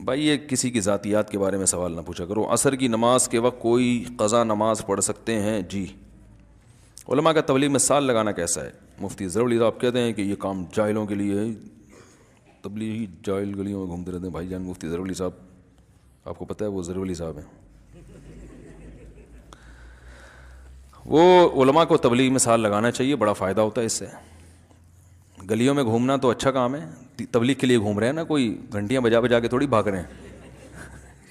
بھائی یہ کسی کی ذاتیات کے بارے میں سوال نہ پوچھا کرو. عصر کی نماز کے وقت کوئی قضا نماز پڑھ سکتے ہیں؟ جی. علماء کا تبلیغ میں سال لگانا کیسا ہے؟ مفتی ظہور علی صاحب کہتے ہیں کہ یہ کام جاہلوں کے لیے ہے. تبلیغی جاہل گلیوں میں گھومتے رہتے ہیں. بھائی جان مفتی ظہور علی صاحب آپ کو پتہ ہے وہ ظہور علی صاحب ہیں. وہ علماء کو تبلیغ میں سال لگانا چاہیے, بڑا فائدہ ہوتا ہے اس سے. گلیوں میں گھومنا تو اچھا کام ہے, تبلیغ کے لیے گھوم رہے ہیں نا, کوئی گھنٹیاں بجا بجا کے تھوڑی بھاگ رہے ہیں.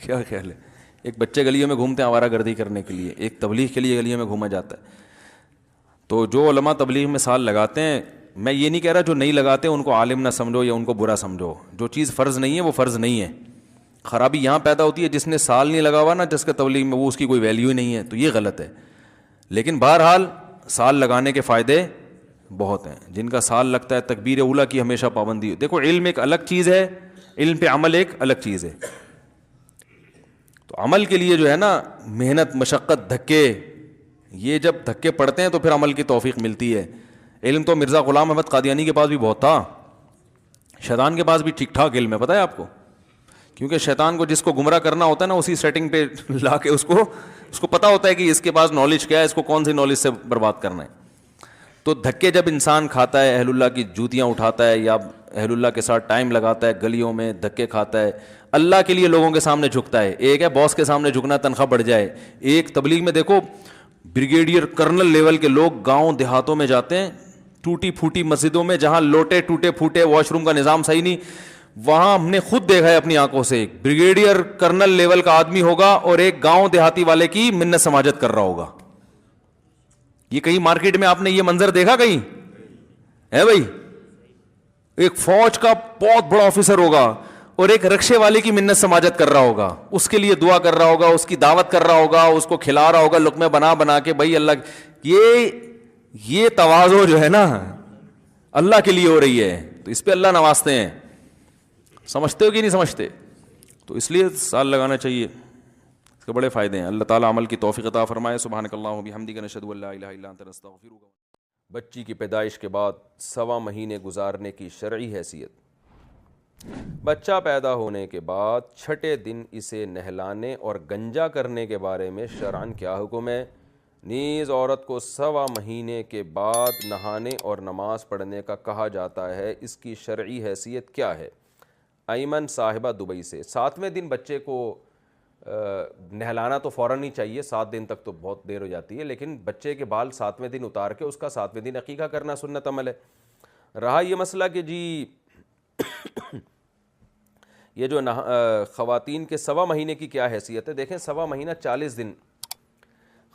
کیا خیال ہے؟ ایک بچے گلیوں میں گھومتے ہیں آوارہ گردی کرنے کے لیے, ایک تبلیغ کے لیے گلیوں میں گھوما جاتا ہے. تو جو علماء تبلیغ میں سال لگاتے ہیں, میں یہ نہیں کہہ رہا جو نہیں لگاتے ان کو عالم نہ سمجھو یا ان کو برا سمجھو. جو چیز فرض نہیں ہے وہ فرض نہیں ہے. خرابی یہاں پیدا ہوتی ہے جس نے سال نہیں لگا ہوا نا, جس کا تبلیغ میں, وہ اس کی کوئی ویلیو ہی نہیں ہے, تو یہ غلط ہے. لیکن بہرحال سال لگانے کے فائدے بہت ہیں. جن کا سال لگتا ہے تکبیر اولیٰ کی ہمیشہ پابندی ہو. دیکھو علم ایک الگ چیز ہے, علم پہ عمل ایک الگ چیز ہے. تو عمل کے لیے جو ہے نا محنت, مشقت, دھکے, یہ جب دھکے پڑتے ہیں تو پھر عمل کی توفیق ملتی ہے. علم تو مرزا غلام احمد قادیانی کے پاس بھی بہت تھا, شیطان کے پاس بھی ٹھیک ٹھاک علم ہے, پتہ ہے آپ کو. کیونکہ شیطان کو جس کو گمراہ کرنا ہوتا ہے نا, اسی سیٹنگ پہ لا کے اس کو پتہ ہوتا ہے کہ اس کے پاس نالج کیا ہے, اس کو کون سی نالج سے برباد کرنا ہے. تو دھکے جب انسان کھاتا ہے, اہل اللہ کی جوتیاں اٹھاتا ہے, یا اہل اللہ کے ساتھ ٹائم لگاتا ہے, گلیوں میں دھکے کھاتا ہے, اللہ کے لیے لوگوں کے سامنے جھکتا ہے. ایک ہے باس کے سامنے جھکنا, تنخواہ بڑھ جائے. ایک تبلیغ میں دیکھو بریگیڈیئر کرنل لیول کے لوگ گاؤں دیہاتوں میں جاتے ہیں, ٹوٹی پھوٹی مسجدوں میں جہاں لوٹے ٹوٹے پھوٹے, واش روم کا نظام صحیح نہیں, وہاں ہم نے خود دیکھا ہے اپنی آنکھوں سے. ایک بریگیڈیئر کرنل لیول کا آدمی ہوگا اور ایک گاؤں دیہاتی والے کی منت سماجت کر رہا ہوگا. یہ کہیں مارکیٹ میں آپ نے یہ منظر دیکھا کہیں ہے بھائی؟ ایک فوج کا بہت بڑا آفیسر ہوگا اور ایک رکشے والے کی منت سماجت کر رہا ہوگا, اس کے لیے دعا کر رہا ہوگا, اس کی دعوت کر رہا ہوگا, اس کو کھلا رہا ہوگا لقمے بنا بنا کے. بھائی اللہ, یہ تواضع جو ہے نا اللہ کے لیے ہو رہی ہے, تو اس پہ اللہ نوازتے ہیں. سمجھتے ہو کہ نہیں سمجھتے؟ تو اس لیے سال لگانا چاہیے, اس کے بڑے فائدے ہیں. اللہ تعالیٰ عمل کی توفیق عطا فرمائے. سبحانک اللہم و بحمدک, نشہد ان لا الہ الا انت, نستغفرک. بچی کی پیدائش کے بعد 1.25 مہینے گزارنے کی شرعی حیثیت. بچہ پیدا ہونے کے بعد 6 دن اسے نہلانے اور گنجا کرنے کے بارے میں شرعاً کیا حکم ہے؟ نیز عورت کو 1.25 مہینے کے بعد نہانے اور نماز پڑھنے کا کہا جاتا ہے, اس کی شرعی حیثیت کیا ہے؟ ایمن صاحبہ دبئی سے. 7ویں دن بچے کو نہلانا تو فوراً ہی چاہیے, 7 دن تک تو بہت دیر ہو جاتی ہے, لیکن بچے کے بال 7ویں دن اتار کے اس کا 7ویں دن عقیقہ کرنا سنت عمل ہے. رہا یہ مسئلہ کہ جی یہ جو خواتین کے 1.25 مہینے کی کیا حیثیت ہے. دیکھیں 1.25 مہینہ 40 دن.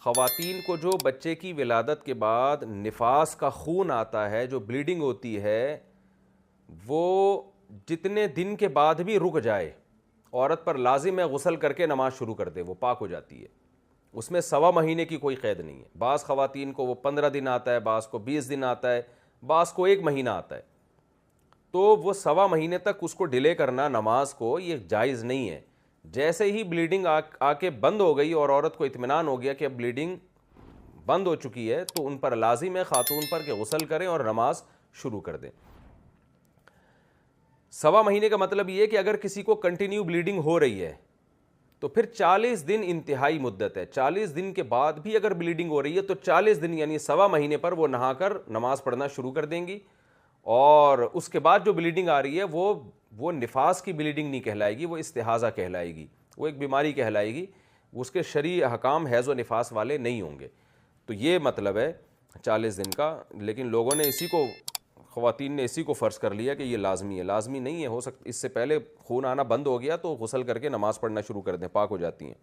خواتین کو جو بچے کی ولادت کے بعد نفاس کا خون آتا ہے, جو بلیڈنگ ہوتی ہے, وہ جتنے دن کے بعد بھی رک جائے, عورت پر لازم ہے غسل کر کے نماز شروع کر دے, وہ پاک ہو جاتی ہے. اس میں 1.25 مہینے کی کوئی قید نہیں ہے. بعض خواتین کو وہ 15 دن آتا ہے, بعض کو 20 دن آتا ہے, بعض کو 1 مہینہ آتا ہے. تو وہ 1.25 مہینے تک اس کو ڈیلے کرنا نماز کو, یہ جائز نہیں ہے. جیسے ہی بلیڈنگ آ کے بند ہو گئی اور عورت کو اطمینان ہو گیا کہ اب بلیڈنگ بند ہو چکی ہے, تو ان پر لازم ہے خاتون پر کہ غسل کریں اور نماز شروع کر دیں. 1.25 مہینے کا مطلب یہ ہے کہ اگر کسی کو کنٹینیو بلیڈنگ ہو رہی ہے تو پھر 40 دن انتہائی مدت ہے. 40 دن کے بعد بھی اگر بلیڈنگ ہو رہی ہے تو 40 دن یعنی 1.25 مہینے پر وہ نہا کر نماز پڑھنا شروع کر دیں گی. اور اس کے بعد جو بلیڈنگ آ رہی ہے وہ نفاس کی بلیڈنگ نہیں کہلائے گی, وہ استحاضہ کہلائے گی, وہ ایک بیماری کہلائے گی. اس کے شرعی احکام حیض و نفاس والے نہیں ہوں گے. تو یہ مطلب ہے 40 دن کا. لیکن لوگوں نے خواتین نے اسی کو فرض کر لیا کہ یہ لازمی ہے. لازمی نہیں ہے, ہو سکتا اس سے پہلے خون آنا بند ہو گیا تو غسل کر کے نماز پڑھنا شروع کر دیں, پاک ہو جاتی ہیں.